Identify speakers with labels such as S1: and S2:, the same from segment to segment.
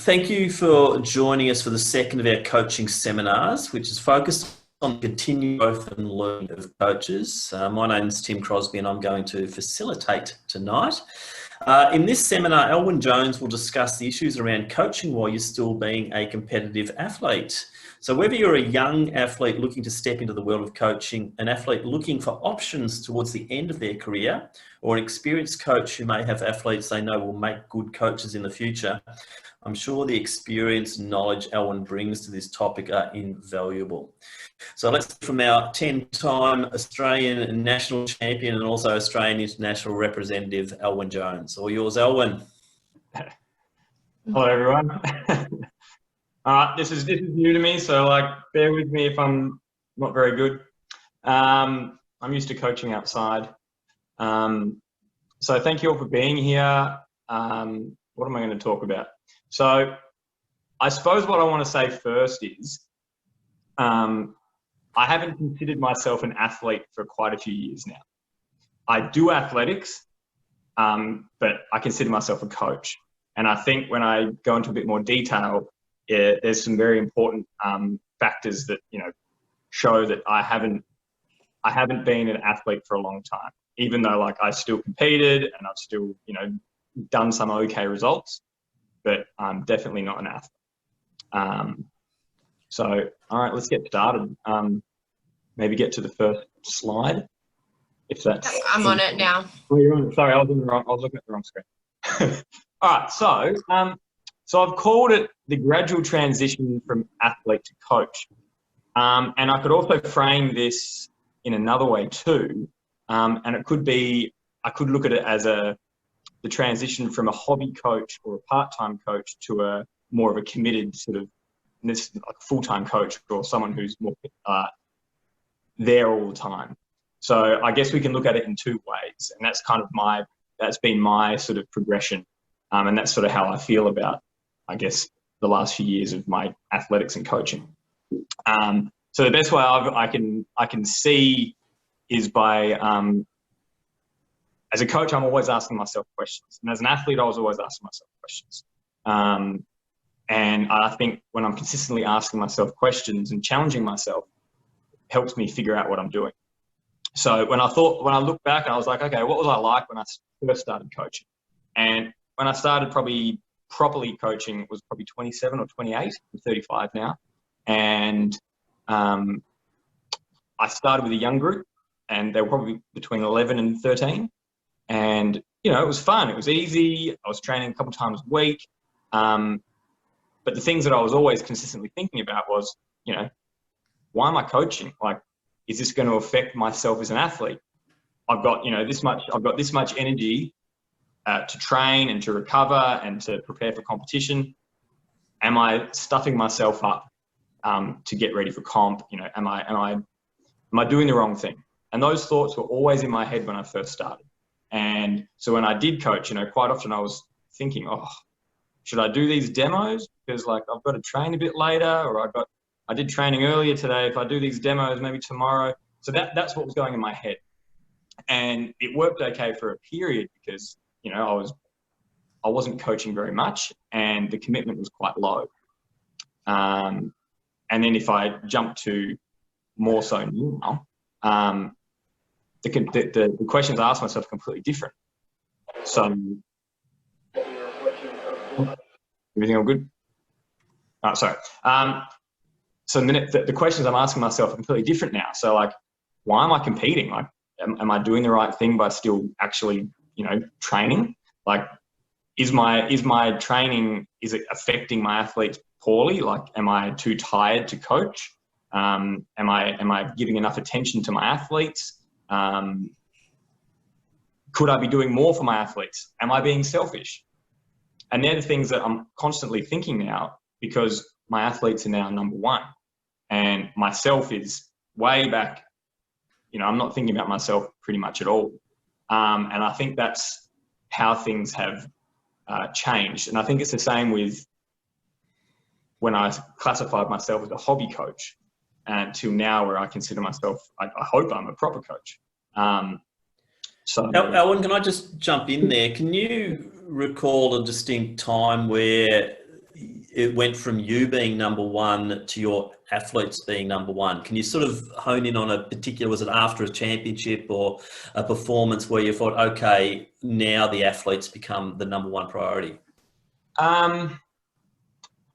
S1: Thank you for joining us for the second of our coaching seminars, which is focused on continued growth and learning of coaches. My name is Tim Crosby and I'm going to facilitate tonight. In this seminar, Elwyn Jones will discuss the issues around coaching while you're still being a competitive athlete. So whether you're a young athlete looking to step into the world of coaching, an athlete looking for options towards the end of their career, or an experienced coach who may have athletes they know will make good coaches in the future, I'm sure the experience and knowledge Elwyn brings to this topic are invaluable. So let's hear from our 10-time Australian national champion and also Australian international representative, Elwyn Jones. All yours, Elwyn.
S2: Hello, everyone. This is new to me, so bear with me if I'm not very good. I'm used to coaching outside. So thank you all for being here. What am I going to talk about? So I suppose what I want to say first is I haven't considered myself an athlete for quite a few years now. I do athletics, but I consider myself a coach. And I think when I go into a bit more detail, there's some very important factors that show that I haven't been an athlete for a long time, even though I still competed and I've still done some okay results, but I'm definitely not an athlete. So all right, let's get started. Maybe get to the first slide, if that's.
S3: Yep, I'm on it now.
S2: Oh, you're on it. Sorry, I was looking at the wrong screen. All right, so I've called it the gradual transition from athlete to coach. And I could also frame this in another way too. And it could be, I could look at it as the transition from a hobby coach or a part-time coach to a more of a committed sort of full-time coach, or someone who's more there all the time. So I guess we can look at it in two ways, and that's kind of that's been my sort of progression. And that's sort of how I feel about, I guess, the last few years of my athletics and coaching. So the best way I can see is by, as a coach, I'm always asking myself questions. And as an athlete, I was always asking myself questions. And I think when I'm consistently asking myself questions and challenging myself, it helps me figure out what I'm doing. So when I look back, I was like, okay, what was I like when I first started coaching? And when I started properly coaching, it was probably 27 or 28. I'm 35 now. And I started with a young group, and they were probably between 11 and 13. And, it was fun. It was easy. I was training a couple times a week. But the things that I was always consistently thinking about was, why am I coaching? Is this going to affect myself as an athlete? I've got, this much energy to train and to recover and to prepare for competition. Am I stuffing myself up to get ready for comp? Am I doing the wrong thing? And those thoughts were always in my head when I first started. And so when I did coach, quite often I was thinking, oh, should I do these demos? Because I've got to train a bit later, or I did training earlier today. If I do these demos, maybe tomorrow. So that's what was going in my head. And it worked okay for a period because, I wasn't coaching very much and the commitment was quite low. And then if I jump to more so now, the questions I ask myself are completely different. So, everything all good? Oh, sorry. So the questions I'm asking myself are completely different now. So why am I competing? Am I doing the right thing by still actually, training? Is my training, is it affecting my athletes poorly? Am I too tired to coach? Am I giving enough attention to my athletes? Could I be doing more for my athletes? Am I being selfish? And they're the things that I'm constantly thinking now, because my athletes are now number one and myself is way back. I'm not thinking about myself pretty much at all. And I think that's how things have changed. And I think it's the same with when I classified myself as a hobby coach, until now where I consider myself, I hope I'm a proper coach.
S1: Elwyn, can I just jump in there? Can you recall a distinct time where it went from you being number one to your athletes being number one. Can you sort of hone in on a particular, was it after a championship or a performance where you thought, okay, now the athletes become the number one priority?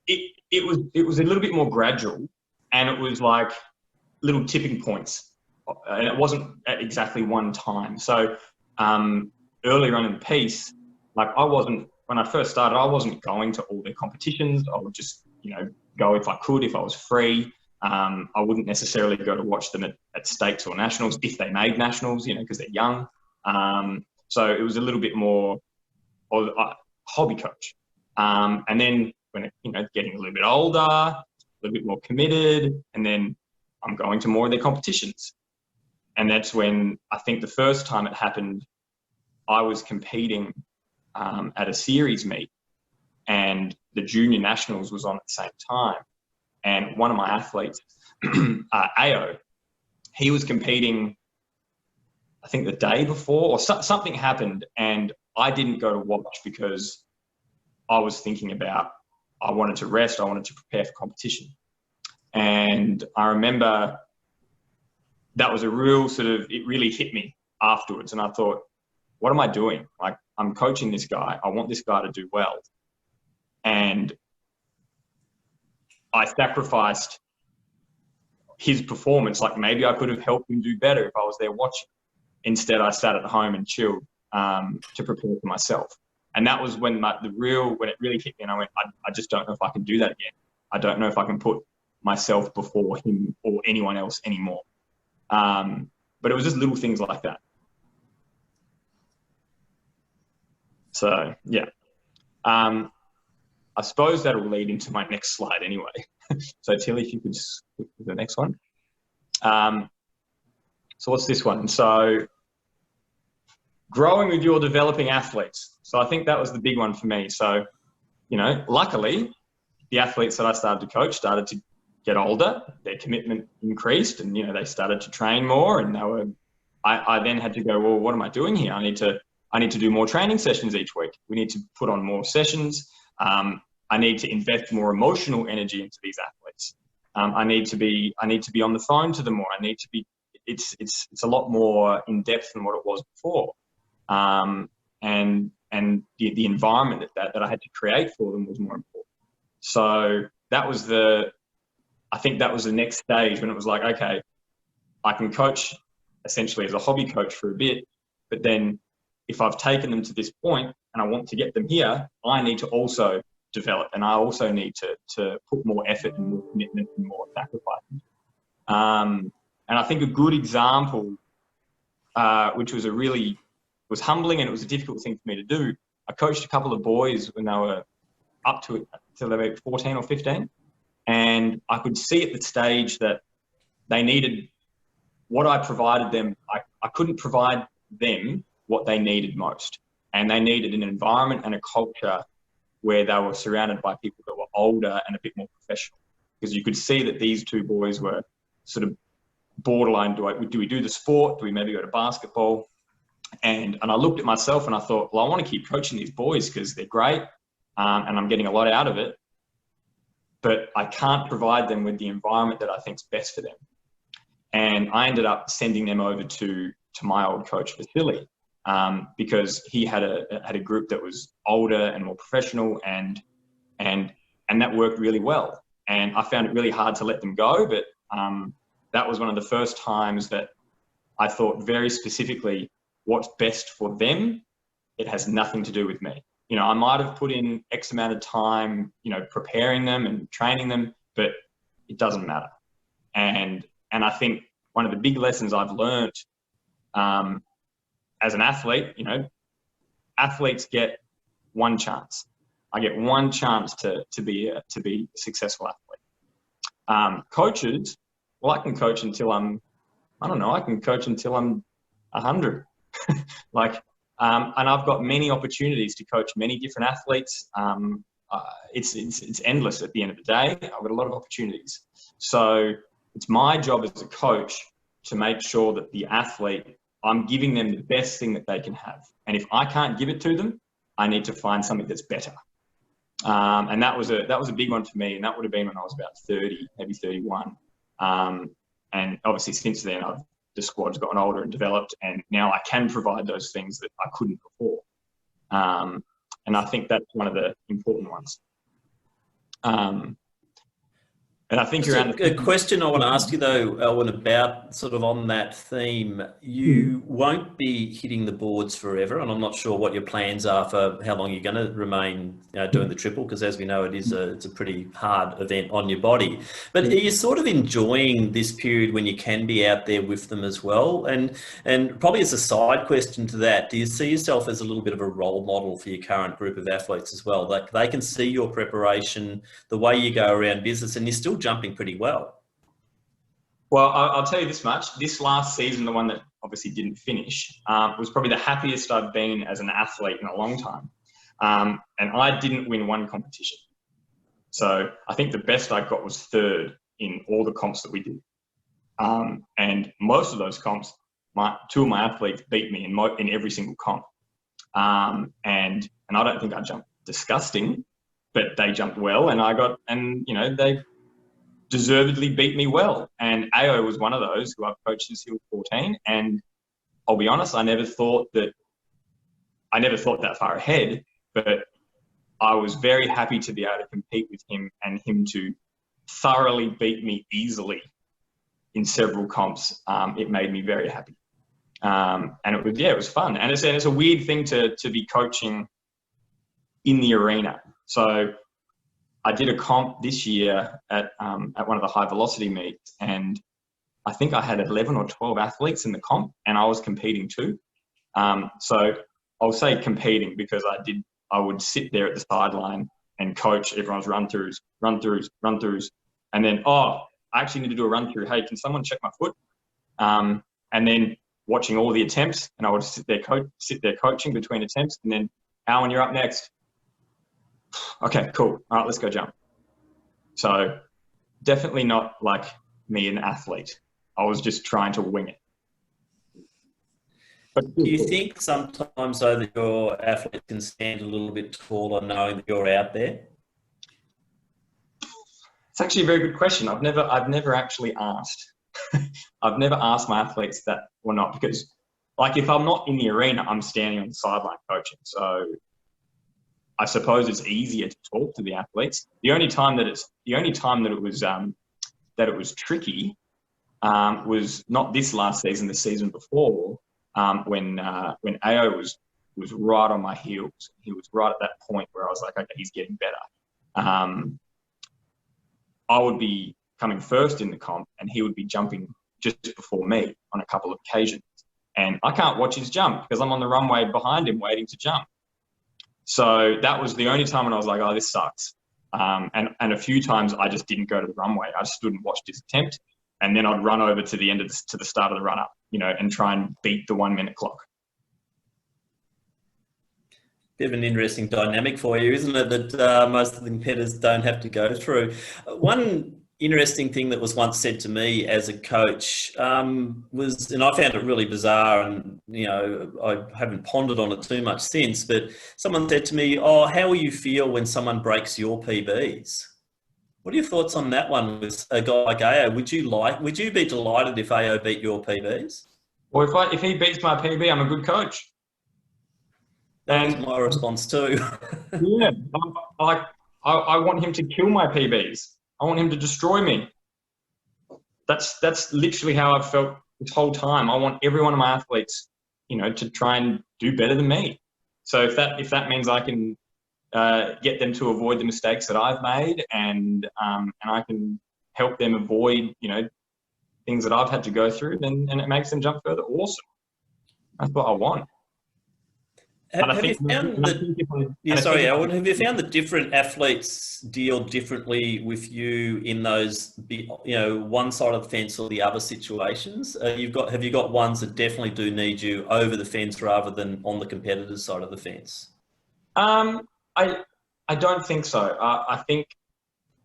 S2: It was a little bit more gradual, and it was like little tipping points, and it wasn't at exactly one time. So earlier on in the piece, like when I first started, I wasn't going to all their competitions. I would just, go if I could, if I was free. I wouldn't necessarily go to watch them at states or nationals if they made nationals, because they're young. So it was a little bit more of a hobby coach. And then when getting a little bit older, a little bit more committed, and then I'm going to more of their competitions. And that's when I think the first time it happened, I was competing at a series meet, and the junior nationals was on at the same time. And one of my athletes, Ao, he was competing, I think the day before, or something happened, and I didn't go to watch because I was thinking about, I wanted to rest, I wanted to prepare for competition. And I remember that was a real it really hit me afterwards. And I thought, what am I doing? Like, I'm coaching this guy. I want this guy to do well. And I sacrificed his performance. Like, maybe I could have helped him do better if I was there watching. Instead, I sat at home and chilled to prepare for myself. And that was when when it really hit me, and I went, I just don't know if I can do that again. I don't know if I can put myself before him or anyone else anymore. But it was just little things like that. So, yeah. I suppose that'll lead into my next slide anyway. So, Tilly, if you could skip to the next one. So what's this one? So, growing with your developing athletes. So I think that was the big one for me. So, luckily, the athletes that I started to coach started to get older, their commitment increased, and, they started to train more, and I then had to go, well, what am I doing here? I need to do more training sessions each week. We need to put on more sessions. I need to invest more emotional energy into these athletes. I need to be on the phone to them more. It's a lot more in depth than what it was before. And the environment that I had to create for them was more important. So I think that was the next stage when it was like, okay, I can coach essentially as a hobby coach for a bit, but then if I've taken them to this point and I want to get them here, I need to also develop, and I also need to put more effort and more commitment and more sacrifice. And I think a good example, which was was humbling, and it was a difficult thing for me to do. I coached a couple of boys when they were up to it till they were 14 or 15. And I could see at the stage that they needed what I provided them. I couldn't provide them what they needed most. And they needed an environment and a culture where they were surrounded by people that were older and a bit more professional. Because you could see that these two boys were sort of borderline, do we do the sport? Do we maybe go to basketball? And I looked at myself and I thought, well, I want to keep coaching these boys because they're great and I'm getting a lot out of it. But I can't provide them with the environment that I think is best for them. And I ended up sending them over to my old coach, Vasily, because he had a group that was older and more professional, and that worked really well. And I found it really hard to let them go, but that was one of the first times that I thought very specifically, what's best for them, it has nothing to do with me. I might have put in X amount of time, preparing them and training them, but it doesn't matter. And I think one of the big lessons I've learned as an athlete, athletes get one chance. I get one chance to be a successful athlete. Coaches, well, I can coach until I can coach until I'm 100. And I've got many opportunities to coach many different athletes. It's endless at the end of the day. I've got a lot of opportunities. So it's my job as a coach to make sure that the athlete, I'm giving them the best thing that they can have. And if I can't give it to them, I need to find something that's better. And that was a big one for me, and that would have been when I was about 30, maybe 31. And obviously since then, the squad's gotten older and developed, and now I can provide those things that I couldn't before. And I think that's one of the important ones. And I think
S1: Just a question I want to ask you though, Owen, about sort of on that theme. You won't be hitting the boards forever, and I'm not sure what your plans are for how long you're going to remain doing the triple, because as we know, it's a pretty hard event on your body. But are you sort of enjoying this period when you can be out there with them as well? And probably as a side question to that, do you see yourself as a little bit of a role model for your current group of athletes as well? Like they can see your preparation, the way you go around business, and you're still jumping pretty well.
S2: Well, I'll tell you this much. This last season, the one that obviously didn't finish, was probably the happiest I've been as an athlete in a long time. And I didn't win one competition. So I think the best I got was third in all the comps that we did. And most of those comps, two of my athletes beat me in every single comp. And I don't think I jumped disgusting, but they jumped well, and they deservedly beat me well. And AO was one of those who I've coached since he was 14. And I'll be honest, I never thought that far ahead, but I was very happy to be able to compete with him and him to thoroughly beat me easily in several comps. It made me very happy. And it was fun. And it's a weird thing to be coaching in the arena. So I did a comp this year at one of the high velocity meets, and I think I had 11 or 12 athletes in the comp, and I was competing too. So I'll say competing because I would sit there at the sideline and coach everyone's run-throughs, and then, I actually need to do a run-through. Hey, can someone check my foot? And then watching all the attempts, and I would sit there coaching between attempts, and then, Alan, you're up next. Okay, cool. All right, let's go jump. So definitely not like me, an athlete. I was just trying to wing it. But
S1: do you think sometimes though that your athletes can stand a little bit taller knowing that you're out there?
S2: It's actually a very good question. I've never actually asked. I've never asked my athletes that or not, because like if I'm not in the arena, I'm standing on the sideline coaching. So I suppose it's easier to talk to the athletes. The only time that it was tricky was not this last season, the season before, when AO was right on my heels. He was right at that point where I was like, okay, he's getting better. I would be coming first in the comp, and he would be jumping just before me on a couple of occasions, and I can't watch his jump because I'm on the runway behind him waiting to jump. So that was the only time when I was like, oh, this sucks. And a few times I just didn't go to the runway. I stood and watched his attempt, and then I'd run over to the end of to the start of the run up, and try and beat the 1 minute clock.
S1: Bit of an interesting dynamic for you, isn't it? That most of the competitors don't have to go through. One interesting thing that was once said to me as a coach was, and I found it really bizarre, and I haven't pondered on it too much since, but someone said to me, "Oh, how will you feel when someone breaks your PBs?" What are your thoughts on that one with a guy like AO? Would you be delighted if AO beat your PBs?
S2: Well, if he beats my PB, I'm a good coach.
S1: That was my response too.
S2: Yeah, I want him to kill my PBs. I want him to destroy me. That's literally how I've felt this whole time. I want every one of my athletes, to try and do better than me. So if that means I can get them to avoid the mistakes that I've made, and I can help them avoid, things that I've had to go through, and it makes them jump further, awesome. That's what I want.
S1: Have you found that different athletes deal differently with you in those, one side of the fence or the other situations? Have you got ones that definitely do need you over the fence rather than on the competitor's side of the fence?
S2: I don't think so. I think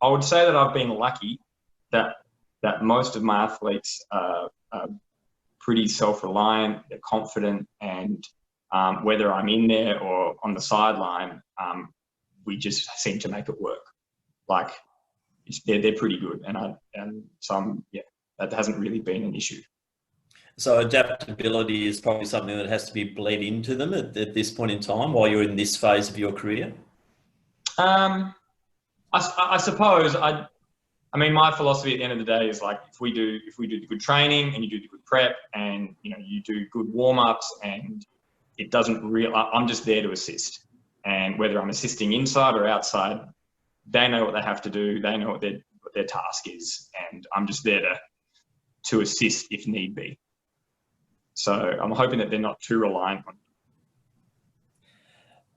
S2: I would say that I've been lucky that most of my athletes are pretty self-reliant, they're confident, and whether I'm in there or on the sideline, we just seem to make it work. Like they're pretty good, and some that hasn't really been an issue.
S1: So adaptability is probably something that has to be bled into them at this point in time while you're in this phase of your career.
S2: I suppose I mean, my philosophy at the end of the day is like, if we do the good training and you do the good prep and, you know, you do good warm-ups, and it doesn't really, I'm just there to assist. And whether I'm assisting inside or outside, they know what they have to do. They know what their task is. And I'm just there to assist if need be. So I'm hoping that they're not too reliant on.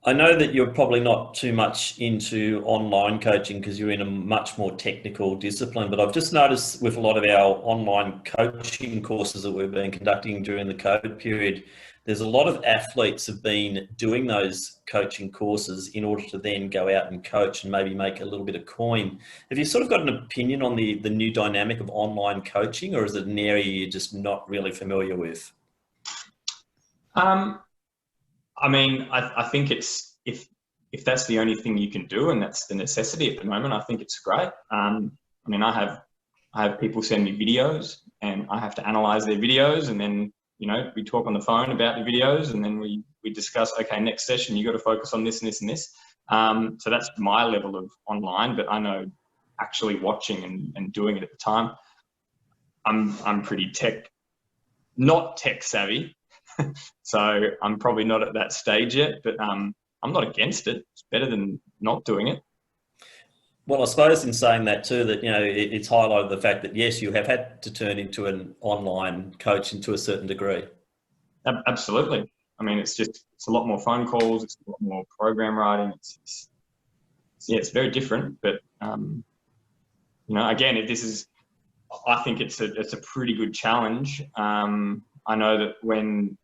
S1: I know that you're probably not too much into online coaching because you're in a much more technical discipline, but I've just noticed with a lot of our online coaching courses that we've been conducting during the COVID period, there's a lot of athletes have been doing those coaching courses in order to then go out and coach and maybe make a little bit of coin. Have you sort of got an opinion on the new dynamic of online coaching, or is it an area you're just not really familiar with?
S2: I mean, I think it's, if that's the only thing you can do and that's the necessity at the moment, I think it's great. I mean, I have people send me videos and I have to analyze their videos, and then, you know, we talk on the phone about the videos, and then we discuss, okay, next session, you got to focus on this and this and this. So that's my level of online, but I know actually watching and doing it at the time, I'm pretty not tech savvy. So I'm probably not at that stage yet, but I'm not against it. It's better than not doing it.
S1: Well, I suppose in saying that too, that, you know, it's highlighted the fact that yes, you have had to turn into an online coach to a certain degree.
S2: Absolutely. I mean, it's a lot more phone calls. It's a lot more program writing. It's very different. But you know, again, I think it's a pretty good challenge. I know that when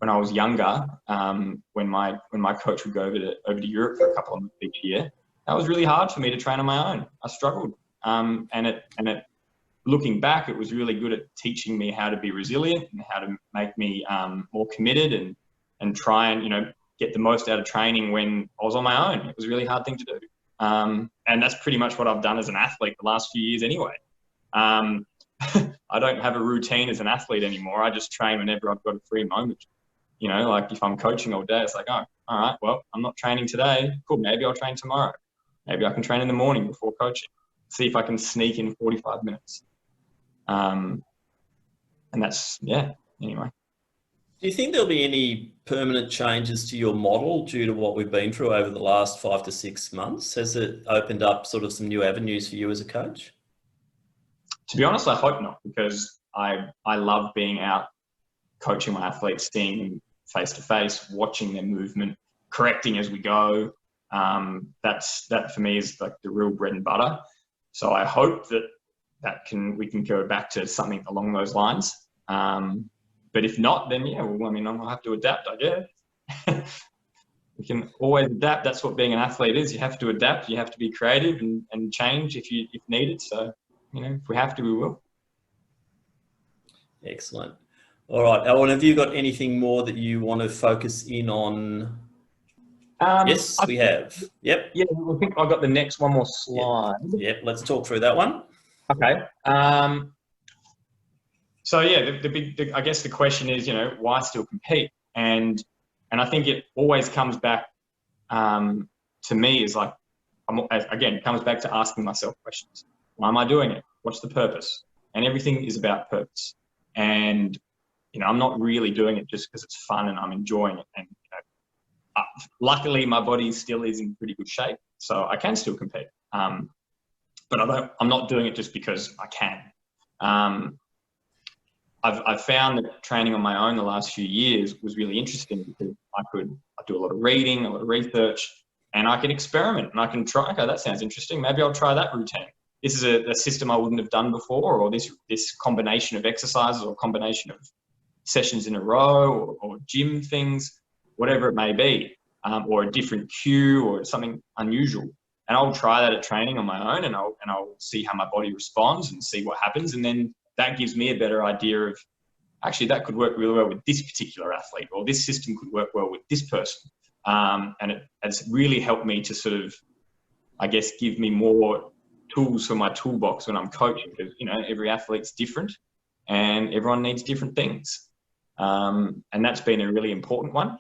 S2: I was younger, when my coach would go over to Europe for a couple of months each year, that was really hard for me to train on my own. I struggled, and looking back, it was really good at teaching me how to be resilient and how to make me more committed and try and, you know, get the most out of training when I was on my own. It was a really hard thing to do, and that's pretty much what I've done as an athlete the last few years anyway. I don't have a routine as an athlete anymore. I just train whenever I've got a free moment. You know, like if I'm coaching all day, it's like, oh, all right, well, I'm not training today. Cool, maybe I'll train tomorrow. Maybe I can train in the morning before coaching. See if I can sneak in 45 minutes. And that's, yeah, anyway.
S1: Do you think there'll be any permanent changes to your model due to what we've been through over the last 5 to 6 months? Has it opened up sort of some new avenues for you as a coach?
S2: To be honest, I hope not, because I love being out coaching my athletes, seeing them face to face, watching their movement, correcting as we go. That for me is like the real bread and butter. So I hope we can go back to something along those lines. But if not, then yeah, well, I mean, I'll have to adapt, I guess. We can always adapt. That's what being an athlete is. You have to adapt. You have to be creative and change if needed. So, you know, if we have to, we will.
S1: Excellent. All right, Alan, have you got anything more that you want to focus in on? Yes, we have. Yep.
S2: Yeah, I think I've got the next one more slide.
S1: Yep, let's talk through that one.
S2: Okay. So yeah, I guess the question is, you know, why still compete? And I think it always comes back to me is like, again, it comes back to asking myself questions. Why am I doing it? What's the purpose? And everything is about purpose. And, you know, I'm not really doing it just because it's fun and I'm enjoying it. And, you know, luckily my body still is in pretty good shape, so I can still compete. But I'm not doing it just because I can. I've found that training on my own the last few years was really interesting because I do a lot of reading, a lot of research, and I can experiment and I can try, okay, that sounds interesting. Maybe I'll try that routine. This is a system I wouldn't have done before, or this combination of exercises or combination of sessions in a row or gym things, whatever it may be, or a different cue or something unusual. And I'll try that at training on my own, and I'll see how my body responds and see what happens. And then that gives me a better idea of, actually, that could work really well with this particular athlete, or this system could work well with this person. And it's really helped me to sort of, I guess, give me more tools for my toolbox when I'm coaching, because, you know, every athlete's different and everyone needs different things. And that's been a really important one.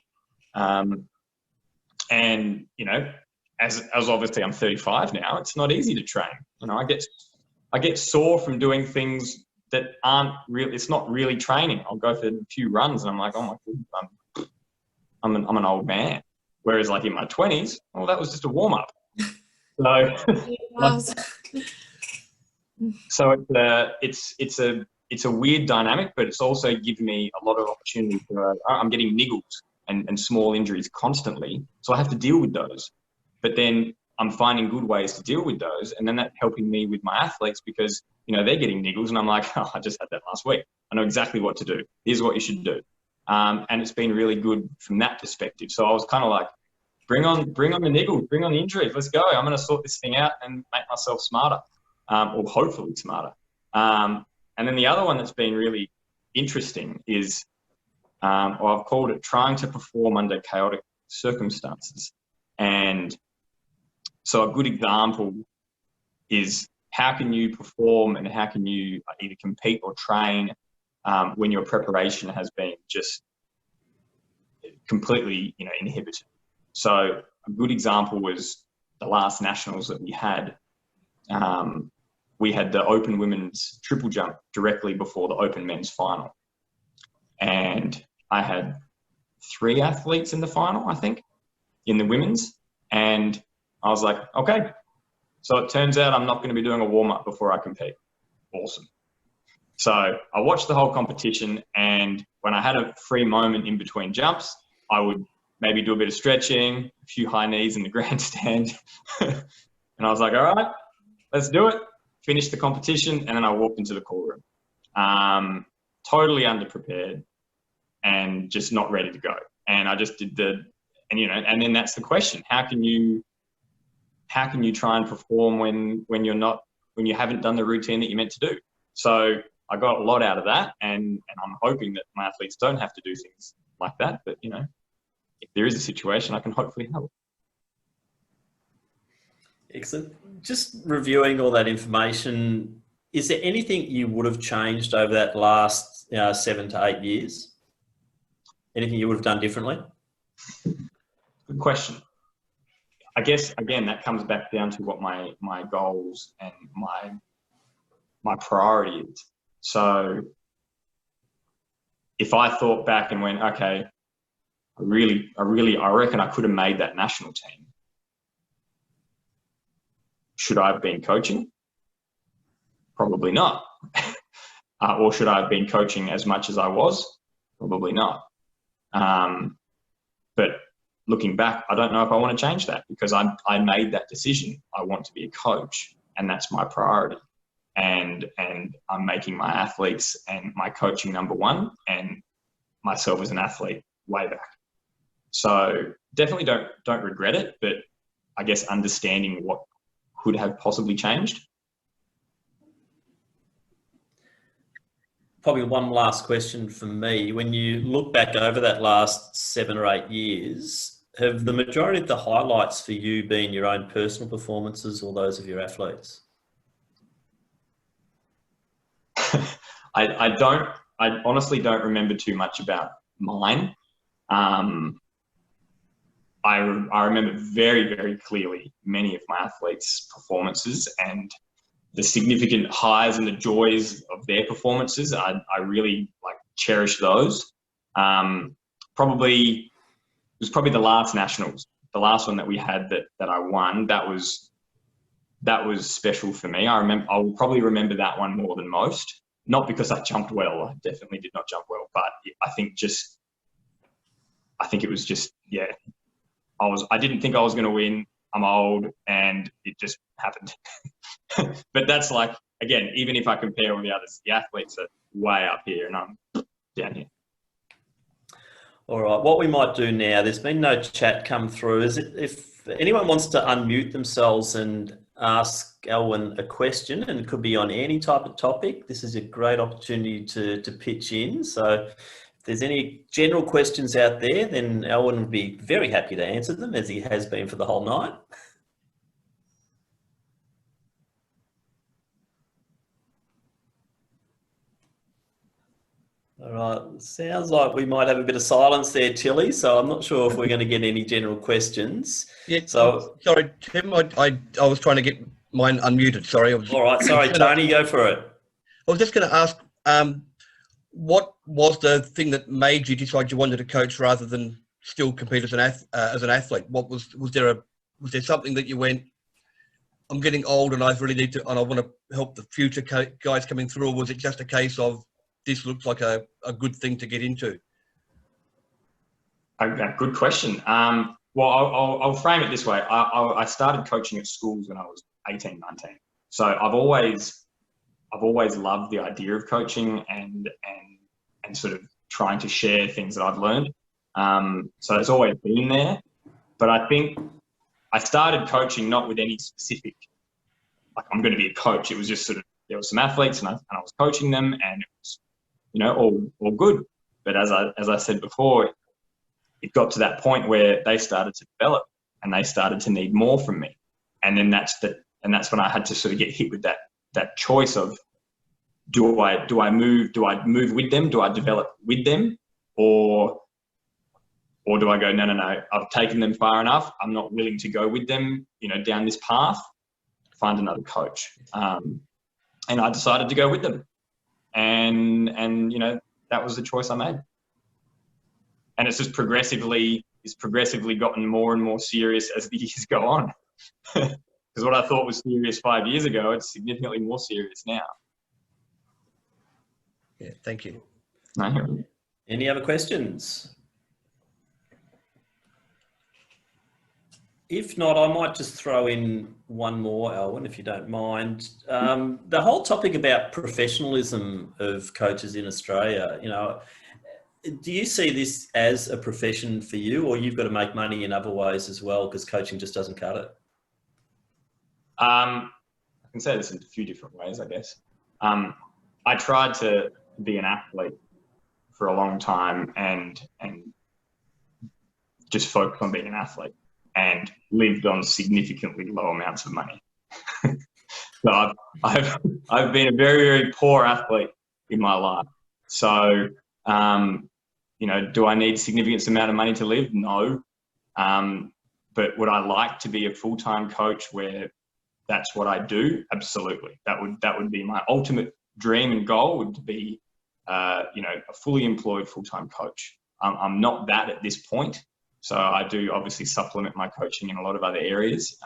S2: And, you know, as obviously I'm 35 now, it's not easy to train. You know, I get sore from doing things that aren't really, it's not really training. I'll go for a few runs and I'm like, oh my God, I'm an old man. Whereas like in my 20s, well, that was just a warm up. So, so it's a weird dynamic, but it's also given me a lot of opportunity for, I'm getting niggles and small injuries constantly. So I have to deal with those, but then I'm finding good ways to deal with those. And then that's helping me with my athletes because, you know, they're getting niggles and I'm like, oh, I just had that last week. I know exactly what to do. Here's what you should do. And it's been really good from that perspective. So I was kind of like, bring on the niggles, bring on the injuries. Let's go. I'm going to sort this thing out and make myself smarter, or hopefully smarter. And then the other one that's been really interesting is, or I've called it trying to perform under chaotic circumstances. And so a good example is how can you perform and how can you either compete or train when your preparation has been just completely, you know, inhibited. So a good example was the last nationals that we had. We had the open women's triple jump directly before the open men's final. And I had 3 athletes in the final, I think, in the women's. And I was like, okay, so it turns out I'm not going to be doing a warm-up before I compete. Awesome. So I watched the whole competition, and when I had a free moment in between jumps, I would maybe do a bit of stretching, a few high knees in the grandstand. And I was like, all right, let's do it. Finished the competition, and then I walked into the call room. Totally underprepared and just not ready to go. And I just did and then that's the question. How can you try and perform when you haven't done the routine that you meant to do? So I got a lot out of that, and I'm hoping that my athletes don't have to do things like that. But, you know, if there is a situation, I can hopefully help.
S1: Excellent. Just reviewing all that information, is there anything you would have changed over that last 7 to 8 years? Anything you would have done differently?
S2: Good question. I guess, again, that comes back down to what my goals and my priority is. So if I thought back and went, okay, I reckon I could have made that national team. Should I have been coaching? Probably not. Or should I have been coaching as much as I was? Probably not. But looking back, I don't know if I want to change that because I made that decision. I want to be a coach, and that's my priority. And I'm making my athletes and my coaching number one, and myself as an athlete way back. So definitely don't regret it, but I guess understanding what could have possibly changed.
S1: Probably one last question from me. When you look back over that last 7 or 8 years, have the majority of the highlights for you been your own personal performances or those of your athletes?
S2: I honestly don't remember too much about mine. I remember very, very clearly many of my athletes' performances and the significant highs and the joys of their performances. I really cherish those. It was probably the last nationals, the last one that we had that I won. That was special for me. I will probably remember that one more than most. Not because I jumped well. I definitely did not jump well, but I think it was just, yeah. I didn't think I was going to win. I'm old, and it just happened. But that's again, even if I compare with the others, the athletes are way up here and I'm down here.
S1: All right, what we might do now, there's been no chat come through. If anyone wants to unmute themselves and ask Elwyn a question, and it could be on any type of topic, this is a great opportunity to pitch in. So if If there's any general questions out there, then Alwyn would be very happy to answer them, as he has been for the whole night. All right, sounds like we might have a bit of silence there, Tilly, so I'm not sure if we're going to get any general questions.
S3: Yeah,
S1: so
S3: sorry, Tim, I was trying to get mine unmuted. Sorry.
S1: All right, sorry, Tony, go for it.
S3: I was just going to ask, what was the thing that made you decide you wanted to coach rather than still compete as an athlete? What was there something that you went, I'm getting old and I really need to, and I want to help the future guys coming through, or was it just a case of this looks like a good thing to get into?
S2: A good question. Well, I'll frame it this way. I started coaching at schools when I was 18, 19. So I've always loved the idea of coaching and sort of trying to share things that I've learned. So it's always been there. But I think I started coaching not with any specific, like, I'm going to be a coach. It was just sort of, there were some athletes and I was coaching them, and it was, all good. But as I said before, it got to that point where they started to develop and they started to need more from me. And then that's when I had to sort of get hit with that choice of, do I move with them? Do I develop with them? Or do I go, no, I've taken them far enough. I'm not willing to go with them, down this path, find another coach. And I decided to go with them. And that was the choice I made. And it's just progressively gotten more and more serious as the years go on. Because what I thought was serious 5 years ago, it's significantly more serious now.
S3: Yeah, thank you.
S2: No.
S1: Any other questions? If not, I might just throw in one more, Alwyn, if you don't mind. The whole topic about professionalism of coaches in Australia, do you see this as a profession for you, or you've got to make money in other ways as well because coaching just doesn't cut it?
S2: I can say this in a few different ways, I guess. I tried to be an athlete for a long time and just focus on being an athlete, and lived on significantly low amounts of money. So I've been a very, very poor athlete in my life. So, do I need a significant amount of money to live? No. But would I like to be a full-time coach where that's what I do? Absolutely. That would be my ultimate dream and goal, would be, a fully employed full-time coach. I'm not that at this point. So I do obviously supplement my coaching in a lot of other areas.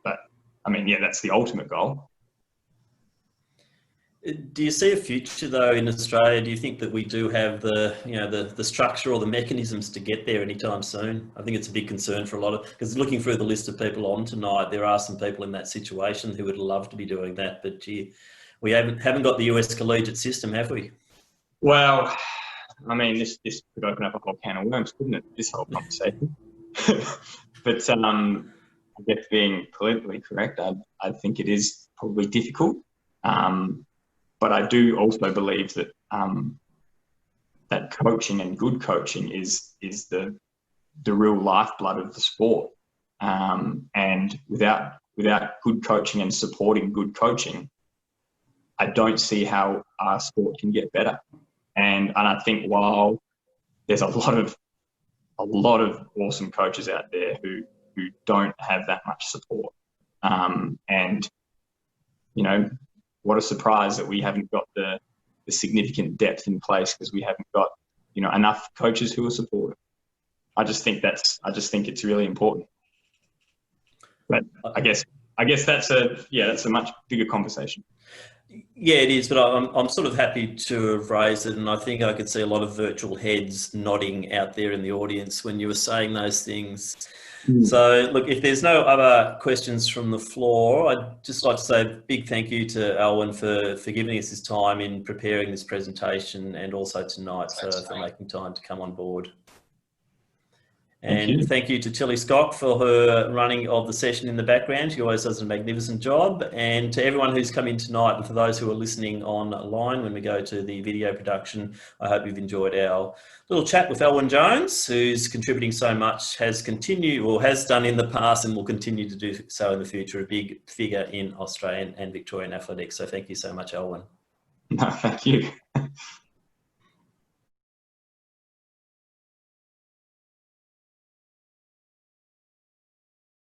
S2: But I mean, yeah, that's the ultimate goal.
S1: Do you see a future though in Australia? Do you think that we do have the structure or the mechanisms to get there anytime soon? I think it's a big concern for a lot of, because looking through the list of people on tonight, there are some people in that situation who would love to be doing that, but gee, we haven't got the US collegiate system, have we?
S2: Well, I mean, this could open up a whole can of worms, couldn't it? This whole conversation. But I guess being politically correct, I think it is probably difficult. But I do also believe that that coaching and good coaching is the real lifeblood of the sport. And without good coaching and supporting good coaching, I don't see how our sport can get better. And I think while there's a lot of awesome coaches out there who don't have that much support, and what a surprise that we haven't got the significant depth in place, because we haven't got enough coaches who are supportive. I just think it's really important. But I guess that's a much bigger conversation.
S1: Yeah, it is, but I'm sort of happy to have raised it, and I think I could see a lot of virtual heads nodding out there in the audience when you were saying those things. So, look, if there's no other questions from the floor, I'd just like to say a big thank you to Alwyn for giving us his time in preparing this presentation, and also tonight for making time to come on board. And thank you to Tilly Scott for her running of the session in the background. She always does a magnificent job. And to everyone who's come in tonight, and for those who are listening online when we go to the video production, I hope you've enjoyed our little chat with Elwyn Jones, who's contributing so much, has continued or has done in the past and will continue to do so in the future, a big figure in Australian and Victorian athletics. So thank you so much, Elwyn.
S2: No, thank you.